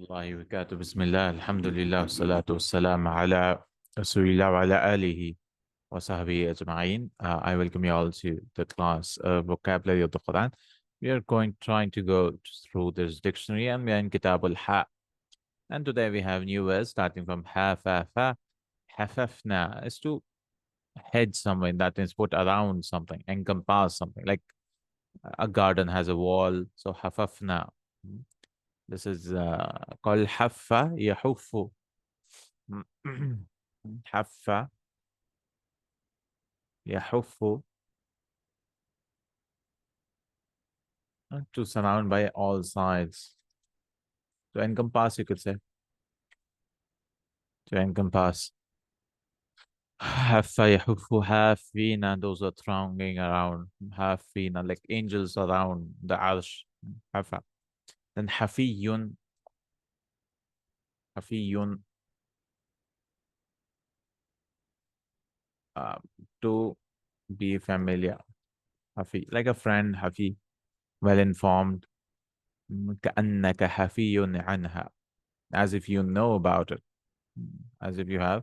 الله وبركاته. بسم الله الحمد لله والصلاة والسلام على رسول الله وعلى آله وصحبه أجمعين. I welcome you all to the class vocabulary of the Quran. We are trying to go through this dictionary, and we are in Kitab al-Ha. And today we have new words starting from ha, fa, fa. Hafafna is to head somewhere, that means put around something, encompass something. Like a garden has a wall, so hafafna. This is called haffa yahuffu. Haffa yahuffu, to surround by all sides. To encompass, you could say. To encompass. Haffa yahuffu, hafina, those are thronging around. Hafina, like angels around the arsh. Haffa. Then hafiyun. Hafiyun. To be familiar. Hafi, like a friend, hafi, well informed. كأنك حفي عنها, as if you know about it, as if you have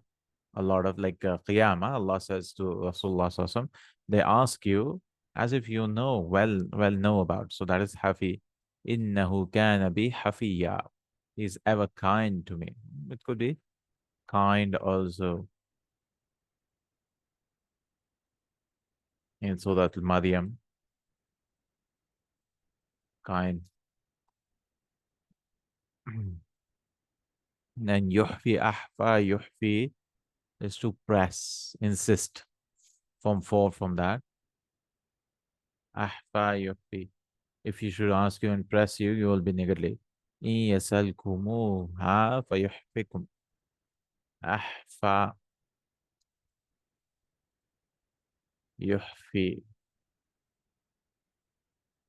a lot of, like qiyamah. Allah says to Rasulullah sallallahu alaihi wasallam, they ask you as if you know, know about. So that is hafi. Innahu kana bi hafiya. He is ever kind to me. It could be kind also in Surah Al-Maryam. Kind. Then yuhfi, ahfa, yuhfi is to press, insist. Form 4 from that. Ahfa yuhfi. If you should ask you and press you, you will be negatively. إن يسألكموها فيحفكم. أحفى يحفي.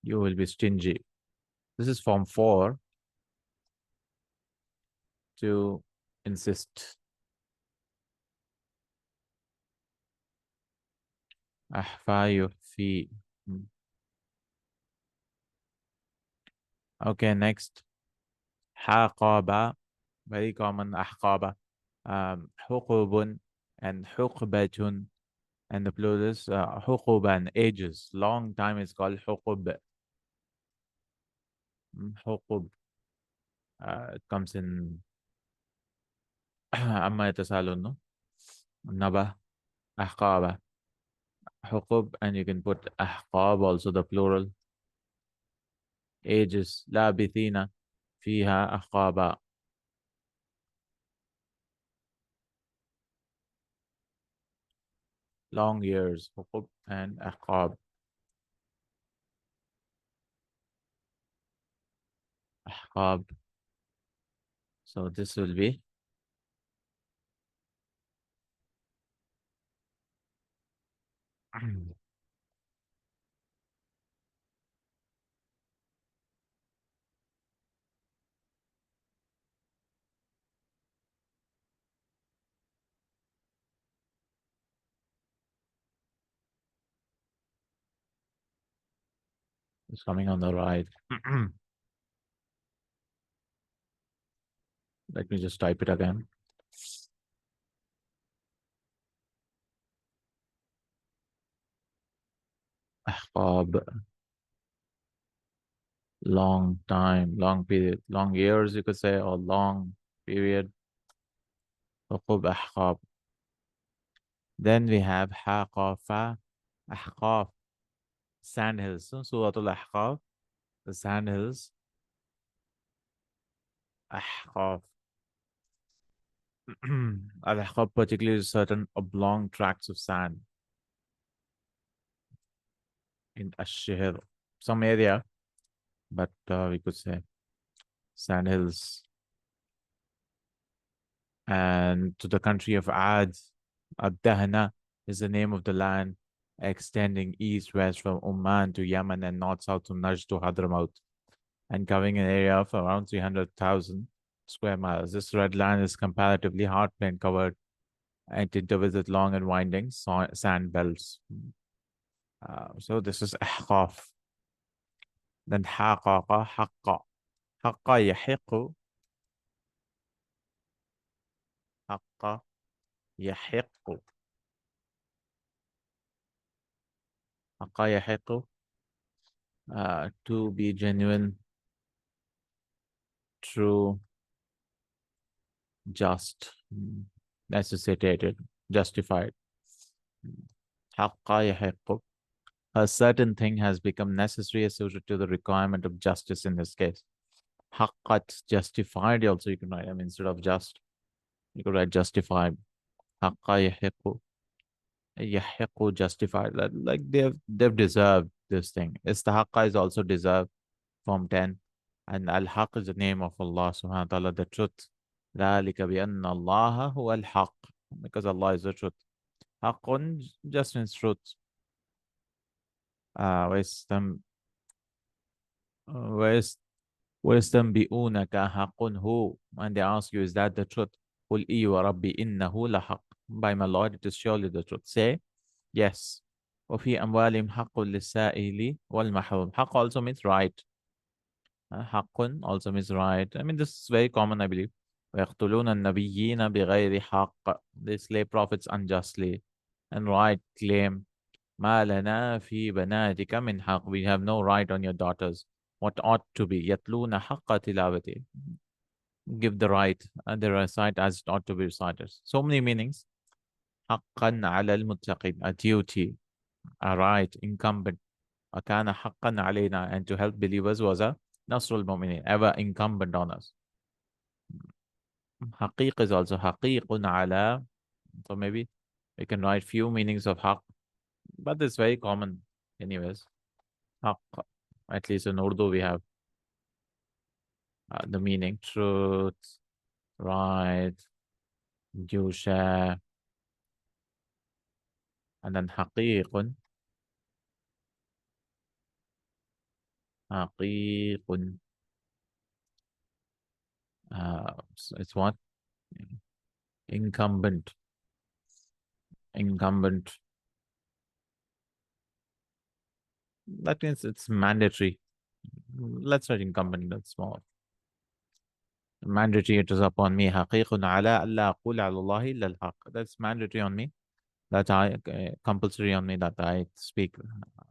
You will be stingy. This is form 4 to insist. أحفى يحفي. Okay, next. حقابة, very common. أحقابة. حقوب and حقبة, and the plural is حقوبا, ages. Long time is called حقوب. حقوب. It comes in أما يتساءلون, نبأ, أحقابة, حقوب, and you can put أحقاب also, the plural. Ages. لابثين فيها أحقابا. Long years. حقوب and أحقاب. أحقاب. So this will be it's coming on the right. Let me just type it again. أحقاب. Long time, long period, long years, you could say, or long period. حقوب أحقاب. Then we have حقافة, أحقاف, sandhills. So Surah Al-Ahqaf, the sandhills. أحقاف. Al-Ahqaf particularly is certain oblong tracts of sand in Ash-Shihr, some area, but we could say sandhills. And to the country of Ad, Ad-Dahna is the name of the land extending east-west from Oman to Yemen and north-south to Najd to Hadramaut, and covering an area of around 300,000 square miles. This red land is comparatively hard plain covered and intervals with long and winding sand belts. So this is Ahqaf. Then Haqaqa, Haqqa. Haqqa yahiqu يحق. حق يحق. To be genuine, true, just, necessitated, justified. حق يحق. A certain thing has become necessary associated to the requirement of justice in this case. حقت, justified also you can write. I mean, instead of just, you could write justified. حق يحق. يحق, justified. Like they've deserved this thing. Istahaqqa is also deserved, form 10. And al-haq is the name of Allah subhanahu wa ta'ala, the truth. ذلك بأن الله هو الحق. Because Allah is the truth. حق, just means truth. ويستم ويستنبئونك حق هو. When they ask you, is that the truth? قل إي وربي إنه لحق. By my Lord, it is surely the truth. Say, yes. وفي أموالهم حق للسائل والمحروم. حق also means right. حق also means right. I mean, this is very common, I believe. ويقتلون النبيين بغير حق. They slay prophets unjustly. And right claim. ما لنا في بناتك من حق. We have no right on your daughters. What ought to be. يتلون حق تلاوته. Give the right. And they recite as it ought to be recited. So many meanings. حقا على المتقين. A duty. A right. Incumbent. وكان حقا علينا. And to help believers was a Nasrul Mu'minin. Ever incumbent on us. حقيق is also حقيق على. So maybe we can write few meanings of حق. But it's very common anyways. حق. At least in Urdu we have the meaning. Truth. Right. You share. And then حقيق. حقيق. It's what? Incumbent. Incumbent. That means it's mandatory. Let's write incumbent, that's small. Mandatory, it is upon me. حقيق على ألا أقول على الله إلا الحق. That's mandatory on me. That I compulsory on me that I speak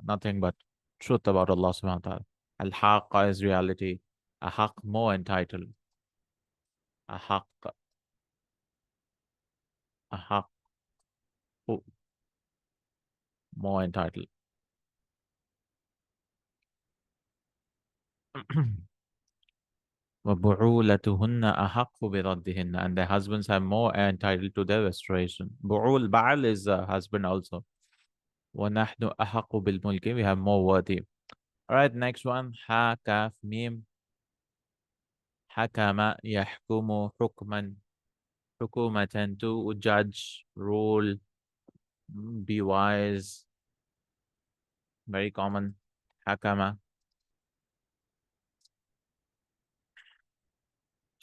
nothing but truth about Allah subhanahu wa ta'ala. Al-haqqa is reality. A haq, more entitled. A haq. A haq. More entitled. وَبُعُولَتُهُنَّ أَحَقُّ بِرَدِّهِنَّ. And their husbands have more entitled to their restoration. Bu'ul, Ba'al is a husband also. وَنَحْنُ أَحَقُّ بِالْمُلْكِ. We have more worthy. Alright, next one. Ha, kaf, mim. Hakama, yahkumu, hukman. Hukumatan, to judge, rule, be wise. Very common. Hakama.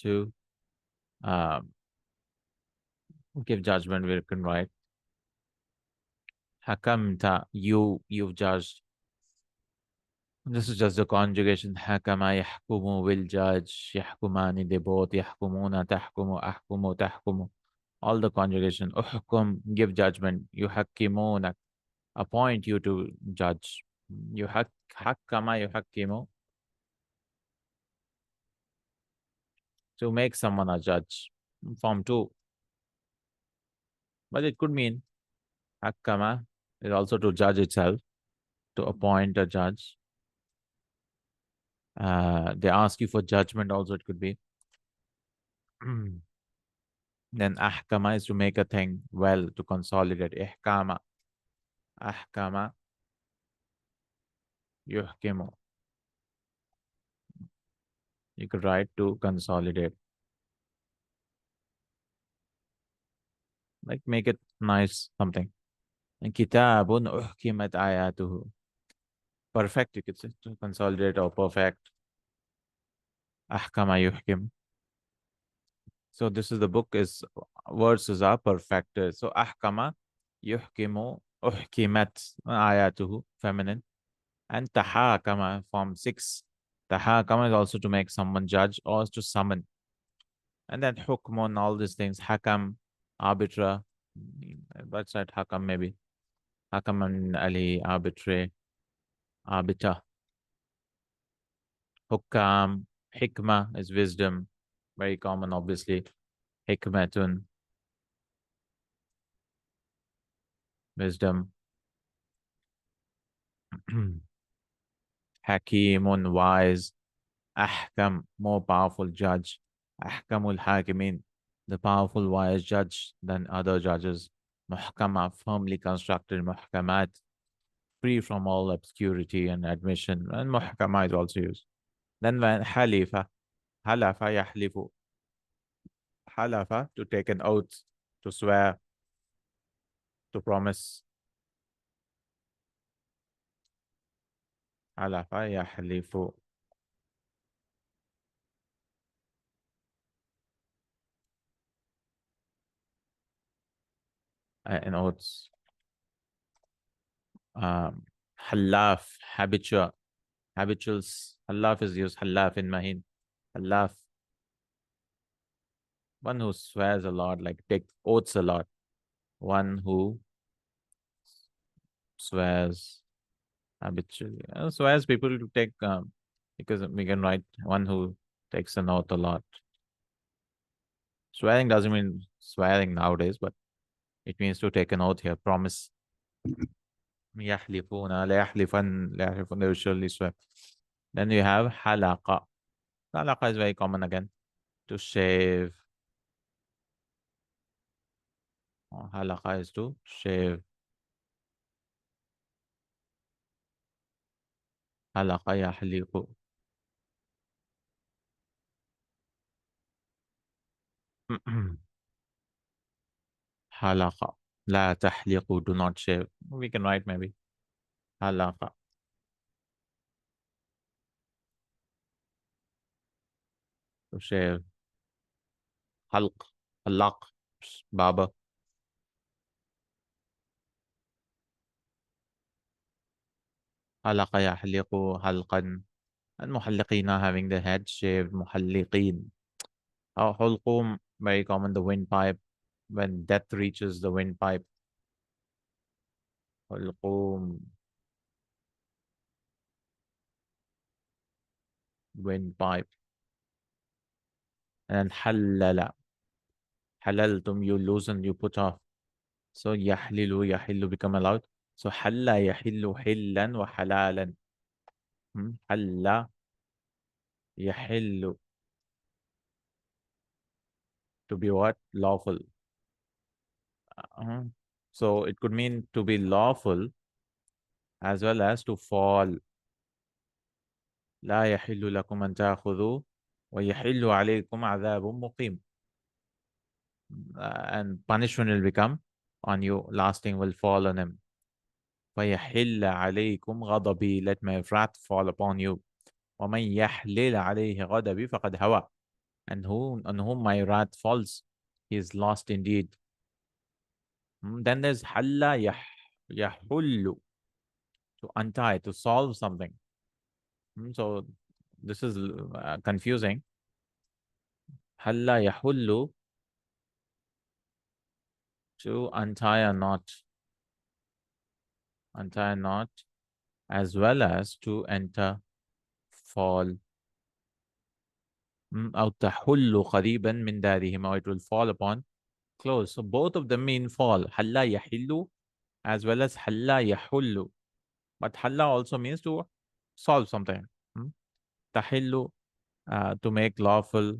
To give judgment, we can write. Hakamta, you've judged. This is just the conjugation. Hakama yahkumu, will judge. Yahkumani, they both. Yahkumuna, tahkumu, ahkumu, tahkumu. All the conjugation. Uhkum, give judgment. Yuhakkimuna, appoint you to judge. Hakkama, yuhakkimu, to make someone a judge. Form 2. But it could mean hakkama is also to judge itself, to appoint a judge. They ask you for judgment also, it could be. Then ahkama is to make a thing well, to consolidate. Ihkama. Ahkama. Yuhkimu. You could write to consolidate. Like make it nice, something. And kitabun uhkimat ayatuhu. Perfect, you could say, to consolidate or perfect. Ahkama yuhkim. So this is the book is verses are perfected. So ahkama yuhkimu uhkimat ayatuhu, feminine. And tahakama, form 6. Tahakama is also to make someone judge or to summon. And then hukmun, all these things. Hakam, arbiter. But side hakam maybe. Hakam and Ali, arbitrary, arbiter. Hukam, hikmah is wisdom. Very common, obviously. Hikmatun, wisdom. Hakimun, wise. Ahkam, more powerful judge. Ahkamul hakimin, the powerful wise judge than other judges. Muhkama, firmly constructed. Muhkamat, free from all obscurity and admission. And muhkama is also used. Then when halifa, halafa yahlifu, halafa, to take an oath, to swear, to promise. Halafa yahlifu. An oath. Halaf, habitual. Habituals. Halaf is used. Halaf in Mahin. Halaf, one who swears a lot, like takes oaths a lot. One who swears habitually. Swears people to take, because we can write one who takes an oath a lot. Swearing doesn't mean swearing nowadays, but it means to take an oath here, promise. يحلفون لا يحلفن لا يحلفون, they will surely swear. Then you have halaqa. Halaqa is very common again. To shave. Halaqa is to shave. Halaqa yahliqu. Halaqa. La tahliqu, do not shave. We can write maybe. Halaqa. To shave. Halq. Halaq. Barber. Halaqa yahliqu halqan. And muhalliqina, having the head shaved. Muhalliqin. Hulqum, very common, the windpipe. When death reaches the windpipe. Hulqum. Windpipe. And halala. Halaltum, you loosen, you put off. So yahlilu, yahillu become allowed. So halla yahillu hillan wa halalan. Halla yahillu, to be what? Lawful. So it could mean to be lawful as well as to fall. لا يحل لكم أن تأخذوا ويحل عليكم عذاب مقيم. And punishment will become on you, lasting will fall on him. ويحل عليكم غضبي, let my wrath fall upon you. ومن يحلل عليه غضبي فقد هوى, and on whom my wrath falls, he is lost indeed. Then there's halla yahullu, to untie, to solve something. So this is confusing. Halla yahullu, to untie a knot. Untie a knot, as well as to enter, fall. أو تحل قريبا من دارهم, or it will fall upon close. So both of them mean fall. Halla yahillu as well as halla yahullu. But halla also means to solve something. Tahillu, to make lawful.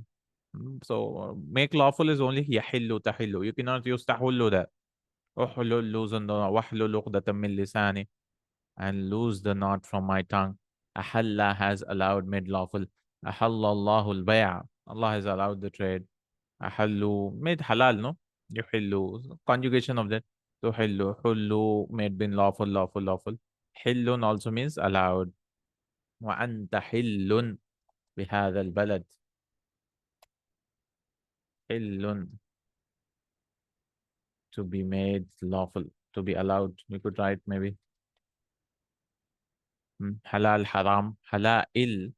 So make lawful is only yahillu, tahillu. You cannot use tahullu there. Uhlul, loosen the wahlul uqdatan min lisani, and lose the knot from my tongue. Ahalla has allowed, made lawful. Ahallallahu al-bay'a, Allah has allowed the trade. Ahallu, made halal, no? Yuhillu, conjugation of that. Tuhillu, hullu, made bin lawful, lawful, lawful. Hillun also means allowed. Wa anta hillun bihadha al-balad. Hillun, to be made lawful, to be allowed. We could write maybe. Halal, haram, hala'il.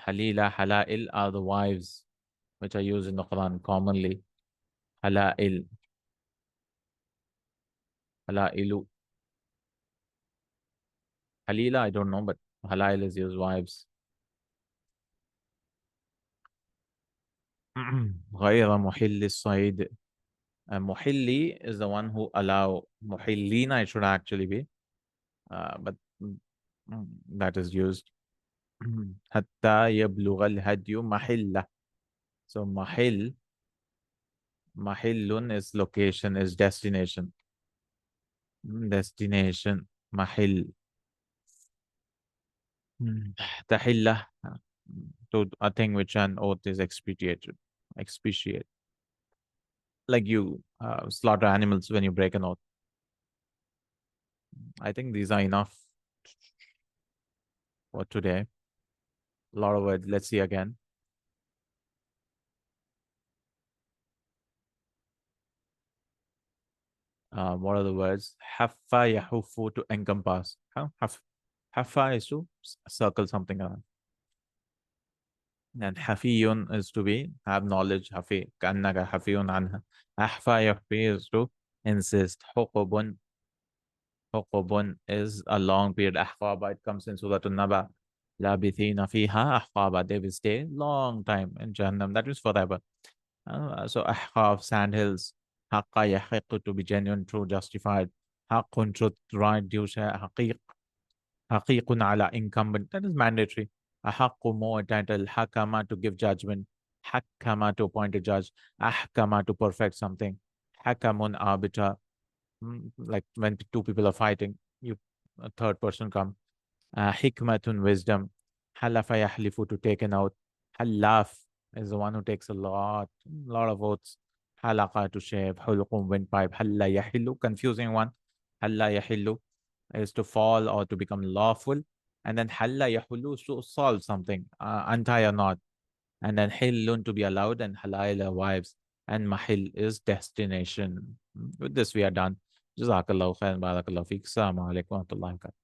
Halila, hala'il are the wives which are used in the Quran commonly. Hala'il. حلائل. حليلة, I don't know, but حلائل is used wives. غير محل الصيد. Muhilli is the one who allow. Muhillina it should actually be, but that is used. حتى يبلغ الهدي محله. So mahil, mahillun is location, is destination. Destination, mahil. Tahillah, to a thing which an oath is expiated. Expatiate. Like you slaughter animals when you break an oath. I think these are enough for today. A lot of words. Let's see again. What are the words? Haffa yahufu, to encompass. Haffa is to circle something around. And hafiyun is to be, have knowledge. Hafi, kannaka hafiyun anha. Ahfa yahfi is to insist. Huqubun. Huqubun is a long period. Ahqaba, it comes in Surah An-Naba. Labithina fiha ahqaba. They will stay long time in Jahannam. That is forever. So ahqab, sandhills. Haqqa yahiqu, to be genuine, true, justified. Haqqun, truth, right, due, haqiq. Haqiqun ala, incumbent. That is mandatory. Ahaqqu, more entitled. Hakama, to give judgment. Hakama, to appoint a judge. Ahkama, to perfect something. Hakamun, arbiter. Like when two people are fighting, a third person come. Hikmatun, wisdom. Halafa yahlifu, to take an oath. Halaf is the one who takes a lot of oaths. Halaqa, to shave. Hulqum, windpipe. Halla yahillu, confusing one. Halla yahillu is to fall or to become lawful. And then halla yahullu is to solve something, untie or not. And then hillun, to be allowed, and halaila, wives. And mahil is destination. With this, we are done. Jazakallahu Khairan, barakallahu feek. Assalamu alaikum wa rahmatullahi wa barakatuh.